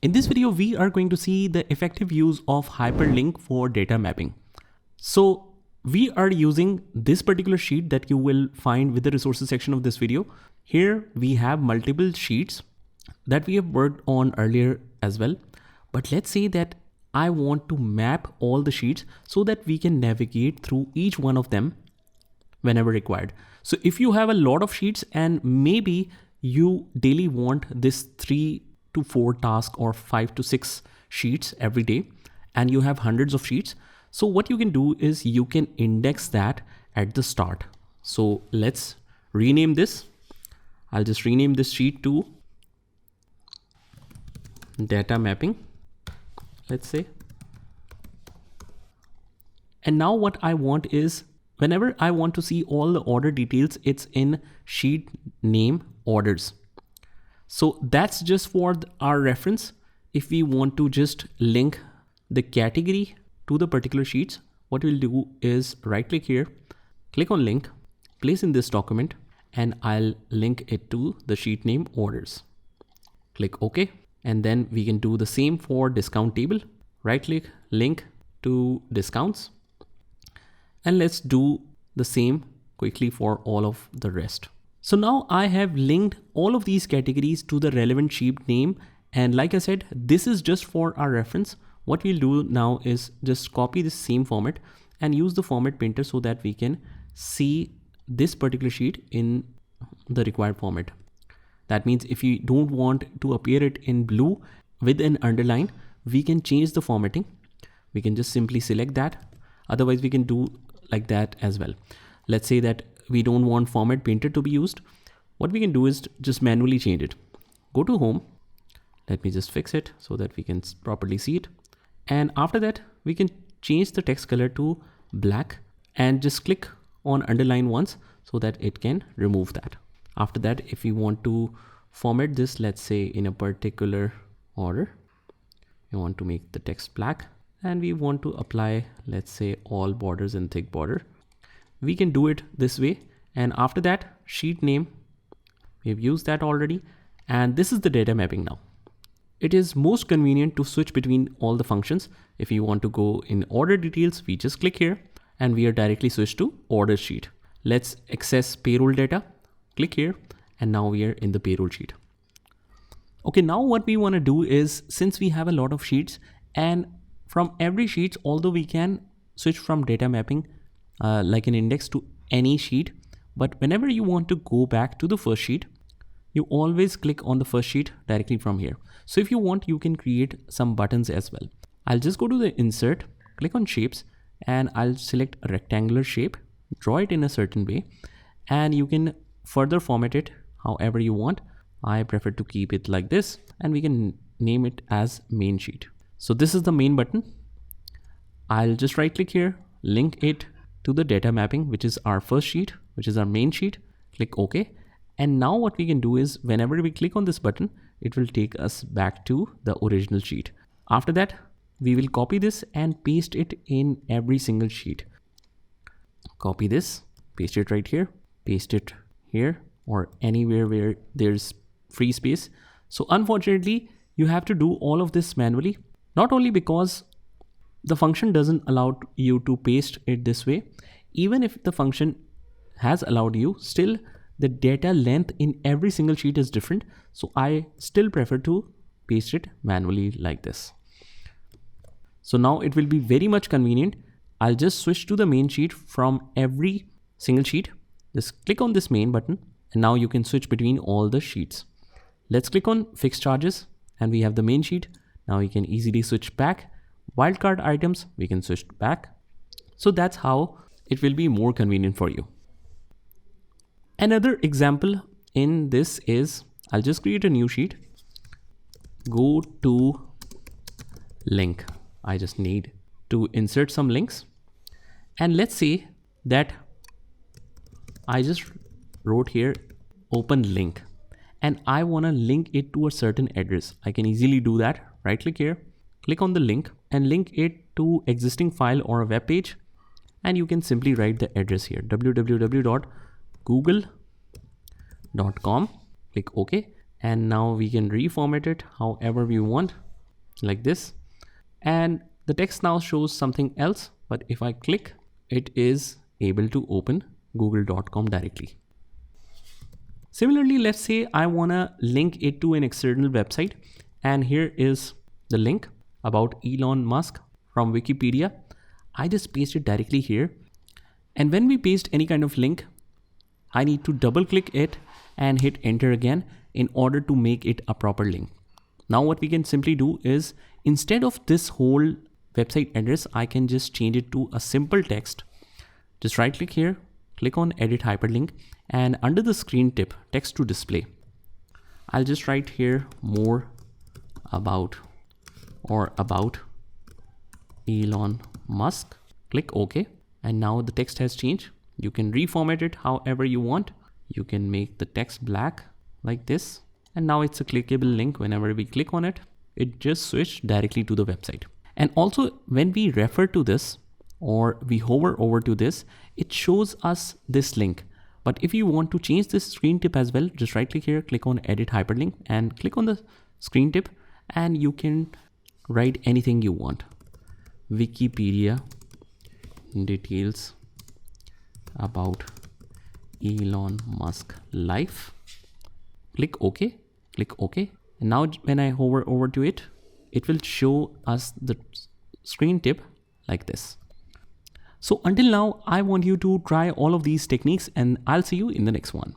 In this video, we are going to see the effective use of hyperlink for data mapping. So we are using this particular sheet that you will find with the resources section of this video. Here we have multiple sheets that we have worked on earlier as well. But let's say that I want to map all the sheets so that we can navigate through each one of them whenever required. So if you have a lot of sheets and maybe you daily want this 3 to 4 tasks or 5 to 6 sheets every day, and you have hundreds of sheets. So what you can do is you can index that at the start. So let's rename this. I'll just rename this sheet to data mapping, let's say. And now what I want is whenever I want to see all the order details, it's in sheet name orders. So that's just for our reference. If we want to just link the category to the particular sheets, what we'll do is right click here, click on link, place in this document, and I'll link it to the sheet name orders. Click OK. And then we can do the same for discount table. Right click, link to discounts. And let's do the same quickly for all of the rest. So now I have linked all of these categories to the relevant sheet name. And like I said, this is just for our reference. What we'll do now is just copy this same format and use the format painter so that we can see this particular sheet in the required format. That means if you don't want to appear it in blue with an underline, we can change the formatting. We can just simply select that. Otherwise we can do like that as well. Let's say that we don't want format painter to be used. What we can do is just manually change it. Go to home. Let me just fix it so that we can properly see it. And after that, we can change the text color to black and just click on underline once so that it can remove that. After that, if we want to format this, let's say in a particular order, we want to make the text black and we want to apply, let's say, all borders and thick border. We can do it this way. And after that, sheet name, we've used that already. And this is the data mapping now. It is most convenient to switch between all the functions. If you want to go in order details, we just click here and we are directly switched to order sheet. Let's access payroll data. Click here and now we are in the payroll sheet. Okay, now what we want to do is, since we have a lot of sheets and from every sheet, although we can switch from data mapping like an index to any sheet, but whenever you want to go back to the first sheet, you always click on the first sheet directly from here. So if you want, you can create some buttons as well. I'll just go to the insert, click on shapes, and I'll select a rectangular shape, draw it in a certain way, and you can further format it however you want. I prefer to keep it like this, and we can name it as main sheet. So this is the main button. I'll just right click here, link it to the data mapping, which is our first sheet, which is our main sheet. Click OK. And now what we can do is whenever we click on this button, it will take us back to the original sheet. After that, we will copy this and paste it in every single sheet. Copy this, paste it right here, paste it here or anywhere where there's free space. So unfortunately, you have to do all of this manually, not only because the function doesn't allow you to paste it this way. Even if the function has allowed you, still the data length in every single sheet is different. So I still prefer to paste it manually like this. So now it will be very much convenient. I'll just switch to the main sheet from every single sheet. Just click on this main button and now you can switch between all the sheets. Let's click on fixed charges and we have the main sheet. Now you can easily switch back. Wildcard items, we can switch back. So that's how it will be more convenient for you. Another example in this is, I'll just create a new sheet. Go to link. I just need to insert some links. And let's say that I just wrote here open link and I want to link it to a certain address. I can easily do that. Right click here, click on the link and link it to existing file or a web page. And you can simply write the address here, www.google.com. Click OK. And now we can reformat it however we want. like this. And the text now shows something else, but if I click, it is able to open google.com directly. Similarly, let's say I want to link it to an external website, and here is the link about Elon Musk from Wikipedia. I just paste it directly here. And when we paste any kind of link, I need to double click it and hit enter again in order to make it a proper link. Now what we can simply do is, instead of this whole website address, I can just change it to a simple text. Just right click here, click on edit hyperlink, and under the screen tip, text to display, I'll just write here more about or about Elon Musk. Click OK. And now the text has changed. You can reformat it however you want. You can make the text black like this. And now it's a clickable link. Whenever we click on it, it just switched directly to the website. And also when we refer to this or we hover over to this, it shows us this link. But if you want to change this screen tip as well, just right click here, click on edit hyperlink and click on the screen tip, and you can write anything you want. Wikipedia details about Elon Musk life. Click OK, click OK. And now when I hover over to it, it will show us the screen tip like this. So until now, I want you to try all of these techniques, and I'll see you in the next one.